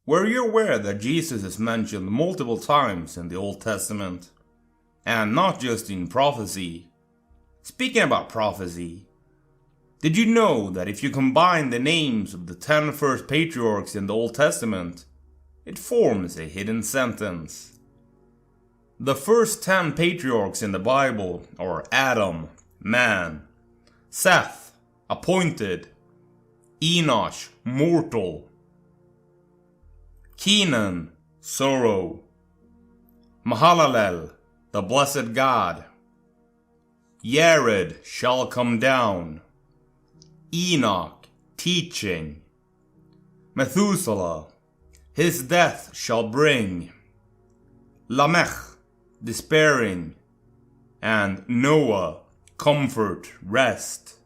Were you aware that Jesus is mentioned multiple times in the Old Testament? And not just in prophecy. Speaking about prophecy, did you know that if you combine the names of the 10 first patriarchs in the Old Testament, it forms a hidden sentence? The first 10 patriarchs in the Bible are Adam, man; Seth, appointed; Enosh, mortal; Kenan, sorrow; Mahalalel, the blessed God; Yared shall come down; Enoch, teaching; Methuselah, his death shall bring; Lamech, despairing; and Noah, comfort, rest,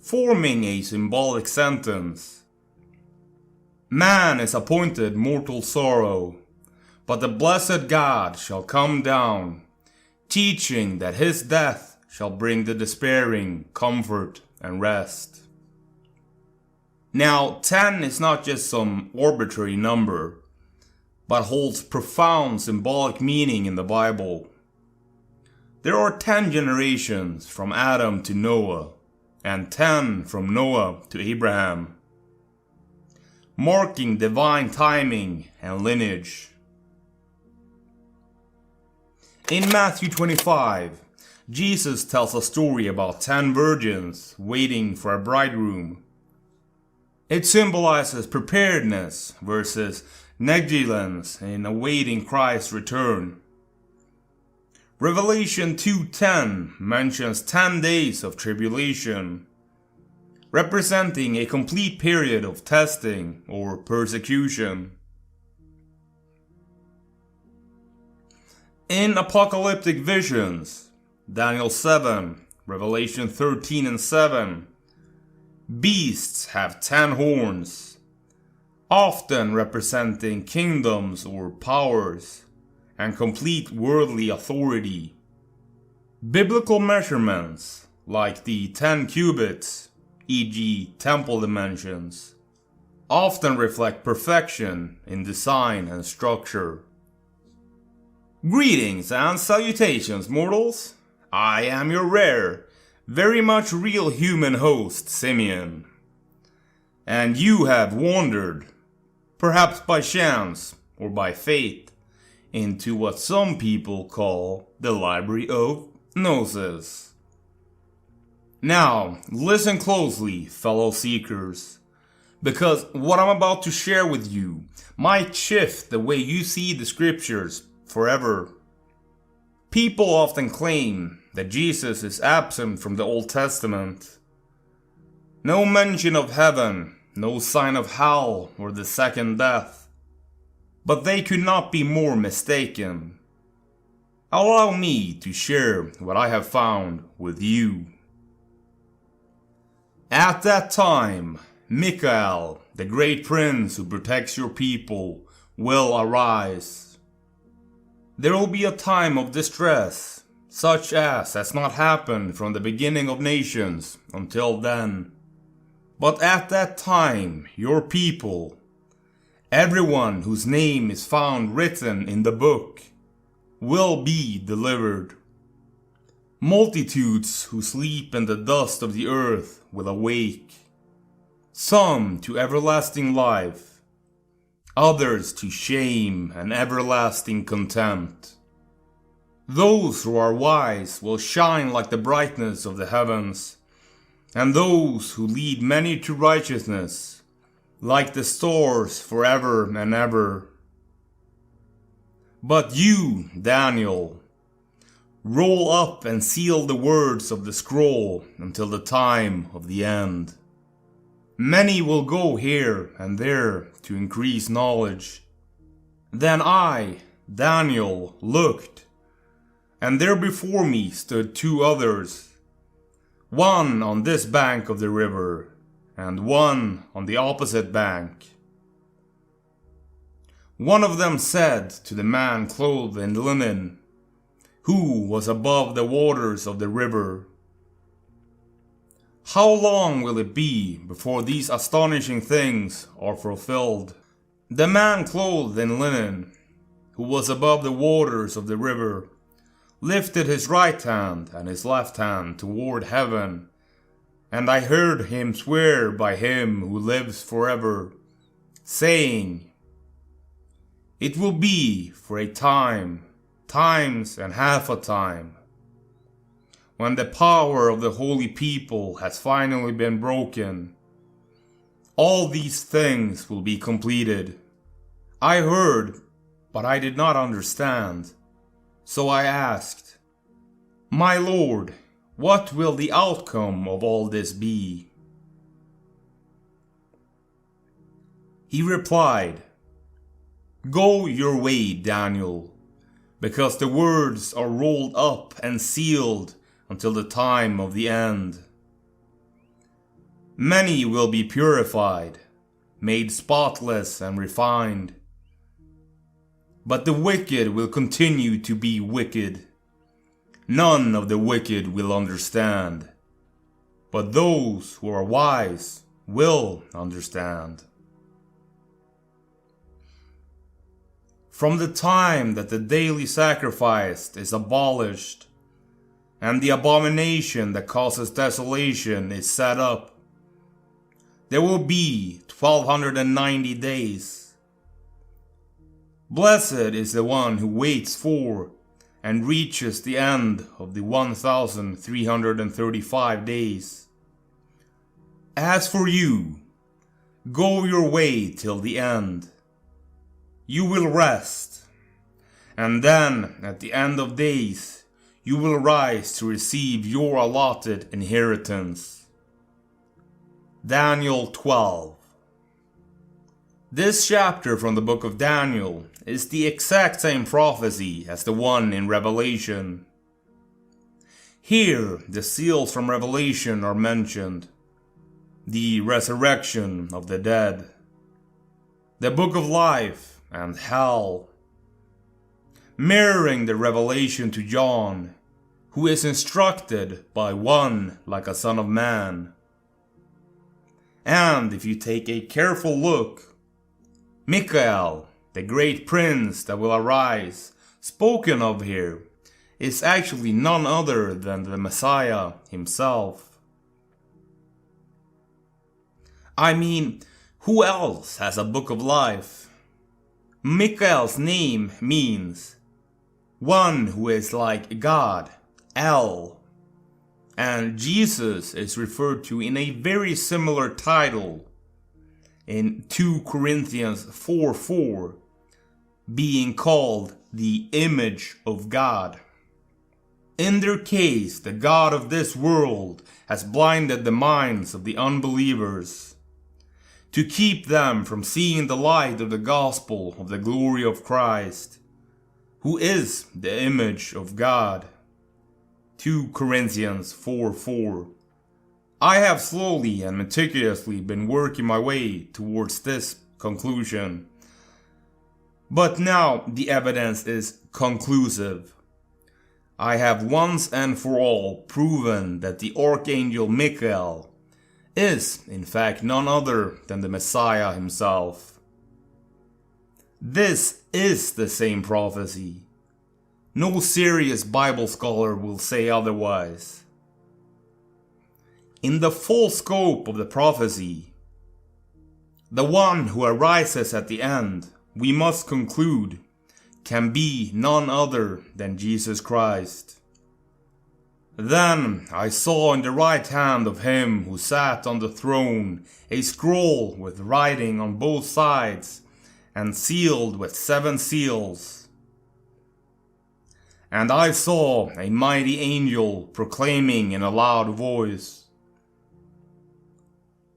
forming a symbolic sentence. Man is appointed mortal sorrow, but the blessed God shall come down, teaching that his death shall bring the despairing comfort and rest. Now, 10 is not just some arbitrary number, but holds profound symbolic meaning in the Bible. There are 10 generations from Adam to Noah, and 10 from Noah to Abraham, marking divine timing and lineage. In Matthew 25, Jesus tells a story about 10 virgins waiting for a bridegroom. It symbolizes preparedness versus negligence in awaiting Christ's return. Revelation 2:10 mentions 10 days of tribulation, representing a complete period of testing or persecution. In apocalyptic visions, Daniel 7, Revelation 13 and 7, beasts have 10 horns, often representing kingdoms or powers and complete worldly authority. Biblical measurements, like the 10 cubits, e.g. temple dimensions, often reflect perfection in design and structure. Greetings and salutations, mortals! I am your rare, very much real human host, Simeon. And you have wandered, perhaps by chance or by fate, into what some people call the Library of Gnosis. Now, listen closely, fellow seekers, because what I'm about to share with you might shift the way you see the scriptures forever. People often claim that Jesus is absent from the Old Testament. No mention of heaven, no sign of hell or the second death. But they could not be more mistaken. Allow me to share what I have found with you. At that time, Michael, the great prince who protects your people, will arise. There will be a time of distress, such as has not happened from the beginning of nations until then. But at that time, your people, everyone whose name is found written in the book, will be delivered. Multitudes who sleep in the dust of the earth will awake, some to everlasting life, others to shame and everlasting contempt. Those who are wise will shine like the brightness of the heavens, and those who lead many to righteousness like the stars forever and ever. But you, Daniel, roll up and seal the words of the scroll until the time of the end. Many will go here and there to increase knowledge. Then I, Daniel, looked, and there before me stood 2 others, one on this bank of the river, and one on the opposite bank. One of them said to the man clothed in linen, who was above the waters of the river, "How long will it be before these astonishing things are fulfilled?" The man clothed in linen, who was above the waters of the river, lifted his right hand and his left hand toward heaven, and I heard him swear by him who lives forever, saying, "It will be for a time, times and half a time, when the power of the holy people has finally been broken. All these things will be completed." I heard, but I did not understand. So I asked, "My Lord, what will the outcome of all this be?" He replied, "Go your way, Daniel, because the words are rolled up and sealed until the time of the end. Many will be purified, made spotless and refined. But the wicked will continue to be wicked. None of the wicked will understand, but those who are wise will understand. From the time that the daily sacrifice is abolished, and the abomination that causes desolation is set up, there will be 1290 days. Blessed is the one who waits for and reaches the end of the 1335 days. As for you, go your way till the end. You will rest, and then at the end of days you will rise to receive your allotted inheritance." Daniel 12. This chapter from the book of Daniel is the exact same prophecy as the one in Revelation. Here, the seals from Revelation are mentioned, the resurrection of the dead, the book of life, and hell, mirroring the revelation to John, who is instructed by one like a son of man. And if you take a careful look, Michael, the great prince that will arise, spoken of here, is actually none other than the Messiah himself. I mean, who else has a book of life? Michael's name means one who is like God, El. And Jesus is referred to in a very similar title in 2 Corinthians 4:4, being called the image of God. In their case, the God of this world has blinded the minds of the unbelievers to keep them from seeing the light of the gospel of the glory of Christ, who is the image of God. 2 Corinthians 4:4. I have slowly and meticulously been working my way towards this conclusion, but now the evidence is conclusive. I have once and for all proven that the Archangel Michael is, in fact, none other than the Messiah himself. This is the same prophecy. No serious Bible scholar will say otherwise. In the full scope of the prophecy, the one who arises at the end, we must conclude, can be none other than Jesus Christ. Then I saw in the right hand of him who sat on the throne a scroll with writing on both sides and sealed with 7 seals. And I saw a mighty angel proclaiming in a loud voice,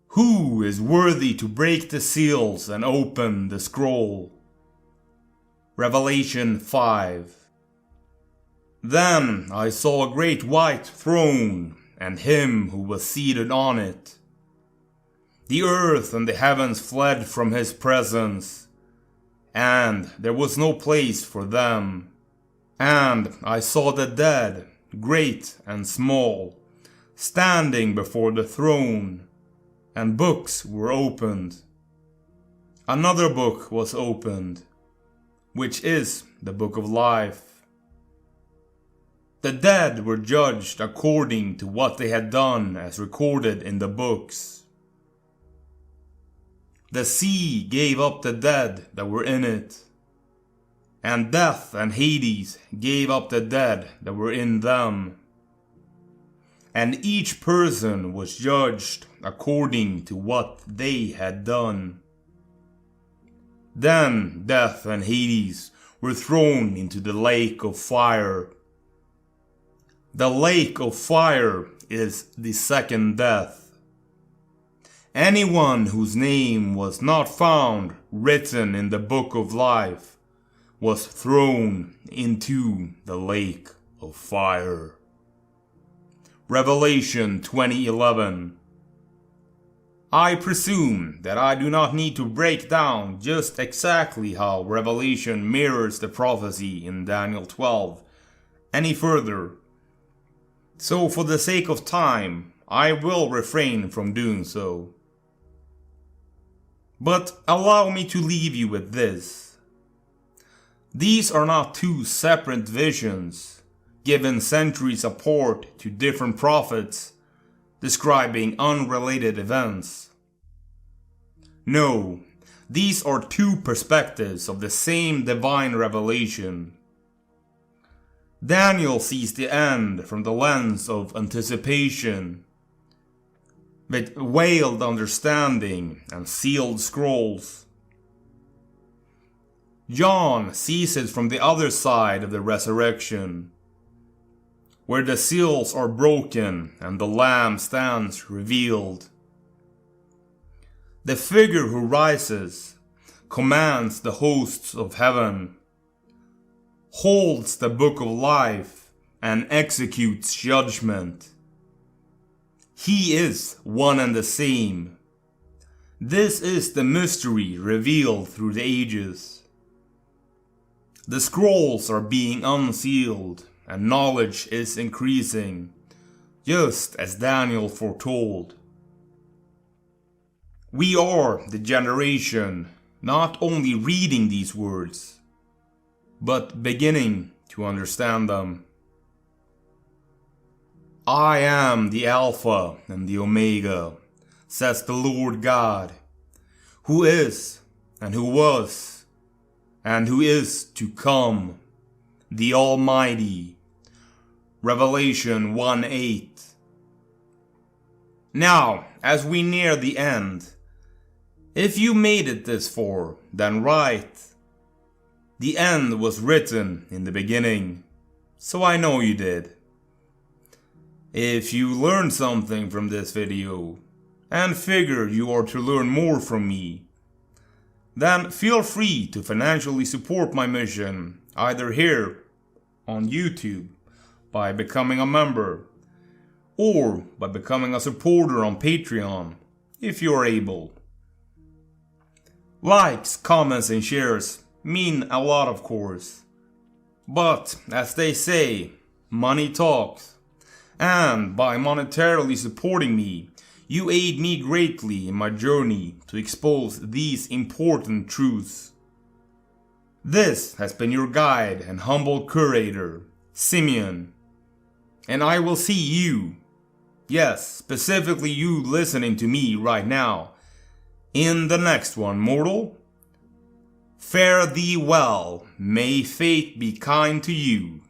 "Who is worthy to break the seals and open the scroll?" Revelation 5. Then I saw a great white throne, and him who was seated on it. The earth and the heavens fled from his presence, and there was no place for them. And I saw the dead, great and small, standing before the throne, and books were opened. another book was opened, which is the book of life. The dead were judged according to what they had done as recorded in the books. The sea gave up the dead that were in it, and death and Hades gave up the dead that were in them. And each person was judged according to what they had done. Then death and Hades were thrown into the lake of fire. The lake of fire is the second death. Anyone whose name was not found written in the book of life was thrown into the lake of fire. Revelation 20:11. I presume that I do not need to break down just exactly how Revelation mirrors the prophecy in Daniel 12 any further. So for the sake of time, I will refrain from doing so. But allow me to leave you with this. These are not two separate visions, given centuries apart to different prophets, describing unrelated events. No, these are two perspectives of the same divine revelation. Daniel sees the end from the lens of anticipation, with veiled understanding and sealed scrolls. John sees it from the other side of the resurrection, where the seals are broken and the Lamb stands revealed. The figure who rises commands the hosts of heaven, holds the book of life, and executes judgment. He is one and the same. This is the mystery revealed through the ages. The scrolls are being unsealed, and knowledge is increasing, just as Daniel foretold. We are the generation not only reading these words, but beginning to understand them. I am the Alpha and the Omega, says the Lord God, who is, and who was, and who is to come, the Almighty. Revelation 1:8. Now, as we near the end, if you made it this far, then write, the end was written in the beginning, so I know you did. If you learned something from this video, and figure you are to learn more from me, then feel free to financially support my mission, either here on YouTube, by becoming a member, or by becoming a supporter on Patreon, if you are able. Likes, comments and shares mean a lot, of course. But, as they say, money talks. And by monetarily supporting me, you aid me greatly in my journey to expose these important truths. This has been your guide and humble curator, Simeon. And I will see you, yes, specifically you listening to me right now, in the next one, mortal. Fare thee well, may fate be kind to you.